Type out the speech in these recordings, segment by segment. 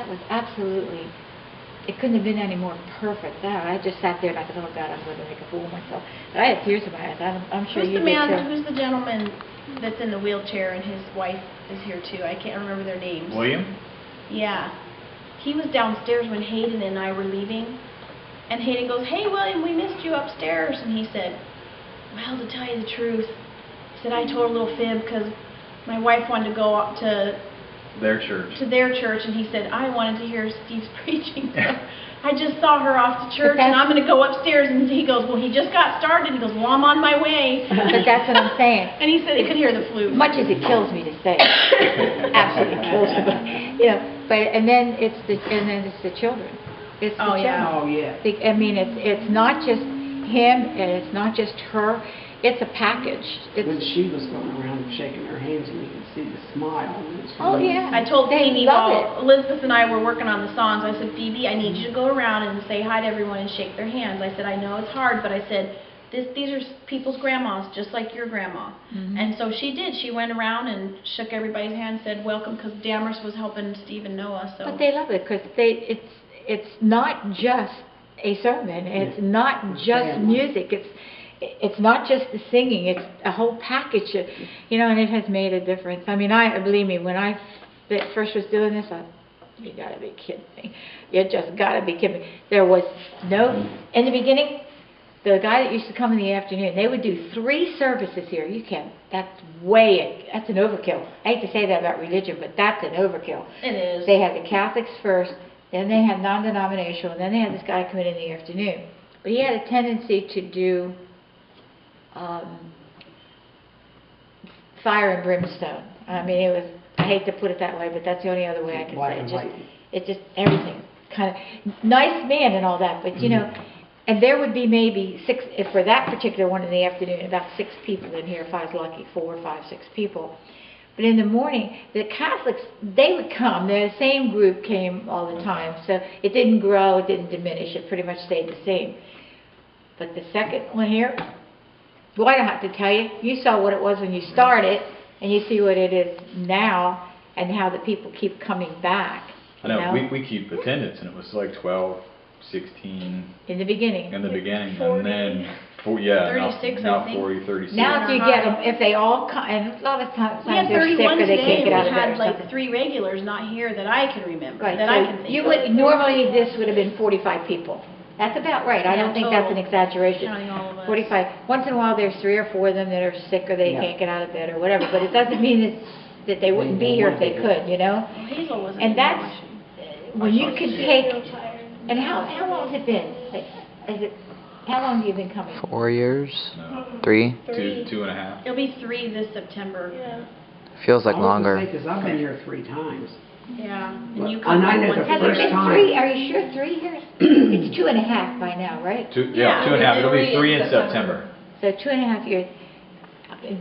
that was absolutely, it couldn't have been any more perfect. I just sat there and I thought, oh God, I'm going to make a fool of myself. But I had tears in my eyes. I'm sure you did too. Who's the gentleman that's in the wheelchair and his wife is here too? I can't remember their names. William? Yeah. He was downstairs when Hayden and I were leaving. And Hayden goes, hey William, we missed you upstairs. And he said, well, to tell you the truth, he said, I told a little fib because my wife wanted to go up to their church. And he said, I wanted to hear Steve's preaching. So I just saw her off to church, and I'm going to go upstairs. And he goes, well, he just got started. He goes, well, I'm on my way. But that's what I'm saying. And he said he could hear the flute. Much as it kills me to say it. Absolutely kills me. But, you know, and then it's the children. It's the children. Oh, yeah. I mean, it's not just him, and it's not just her. It's a package. When she was going around and shaking her hands, and you could see the smile. Oh, yeah. I told Phoebe while Elizabeth and I were working on the songs, I said, Phoebe, I need you to go around and say hi to everyone and shake their hands. I said, I know it's hard, but I said, these are people's grandmas, just like your grandma. Mm-hmm. And so she did. She went around and shook everybody's hand, said welcome, because Dammers was helping Steve and Noah. So. But they love it because it's not just a sermon. It's not just music. It's not just the singing. It's a whole package. You know, and it has made a difference. I mean, believe me, when I first was doing this, I thought, you gotta be kidding me. You just gotta be kidding me. There was in the beginning, the guy that used to come in the afternoon, they would do 3 services here. That's an overkill. I hate to say that about religion, but that's an overkill. It is. They had the Catholics first, then they had non-denominational, and then they had this guy come in the afternoon. But he had a tendency to do fire and brimstone. I mean, I hate to put it that way, but that's the only other way I can say it. It's just everything. Kind of nice man and all that, but you know, and there would be maybe 6, if for that particular one in the afternoon, about 6 people in here, if I was lucky, 4, 5, 6 people. But in the morning, the Catholics, they would come. The same group came all the time, so it didn't grow, it didn't diminish, it pretty much stayed the same. But the second one here, well, I don't have to tell you. You saw what it was when you started, and you see what it is now, and how the people keep coming back. I know. We keep attendance, and it was like 12, 16. In the beginning. In the beginning, 40. And then 36. Now 40, 36. Now if you get them, if they all come, and a lot of times they're sick or they can't get out of bed. We had like 3 regulars not here that I can remember. Right. That so I can think of. Normally this would have been 45 people. That's about right. I don't think that's an exaggeration. Counting all of us. 45. Once in a while there's 3 or 4 of them that are sick or they can't get out of bed or whatever, but it doesn't mean that they wouldn't be here if they could, you know? Well, Hazel wasn't. And that's when you can take. And how long has it been? How long have you been coming? 4 years? No. 3? 2.5. It'll be 3 this September. Yeah. Feels like longer. Because I've been here 3 times. Yeah. And you And come I know once the Has a it first been time. 3? Are you sure 3 years? It's 2.5 by now, right? 2.5. Yeah, It'll be 3 in September. September. So 2.5 years.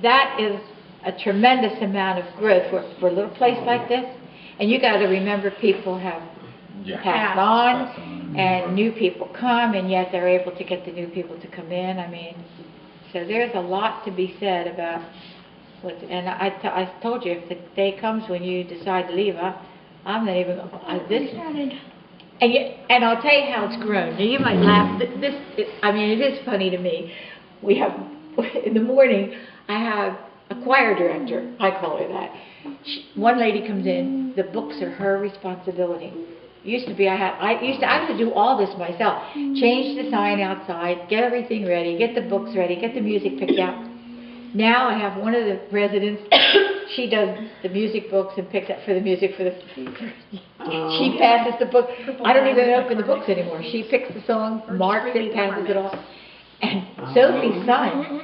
That is a tremendous amount of growth for a little place like this. And you got to remember, people have passed on, and new people come, and yet they're able to get the new people to come in. I mean, so there's a lot to be said about what. And I told you, if the day comes when you decide to leave, I'm not even this. And I'll tell you how it's grown. Now you might laugh. I mean, it is funny to me. We have in the morning. I have a choir director. I call her that. One lady comes in. The books are her responsibility. Used to be I had to do all this myself. Change the sign outside, get everything ready, get the books ready, get the music picked out. Now I have one of the residents. She does the music books and picks up for the music for the. She passes the book. I don't even open the books anymore. She picks the song, marks it, passes it off. And Sophie's son,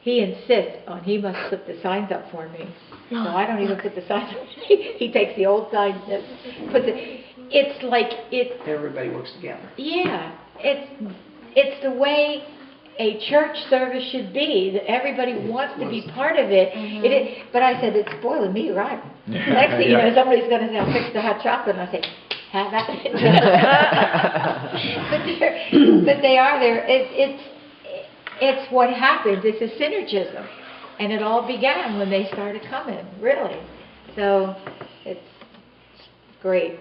he insists on he must put the signs up for me. So I don't even put the signs up. He takes the old signs and puts it. It's like it. Everybody works together. Yeah, it's the way a church service should be. That everybody wants to be part of it. But I said it's spoiling me, right? Next thing you know, somebody's going to say, "I'll fix the hot chocolate," and I say, "Have at it." but they are there. It's what happens. It's a synergism, and it all began when they started coming. Really, so it's great.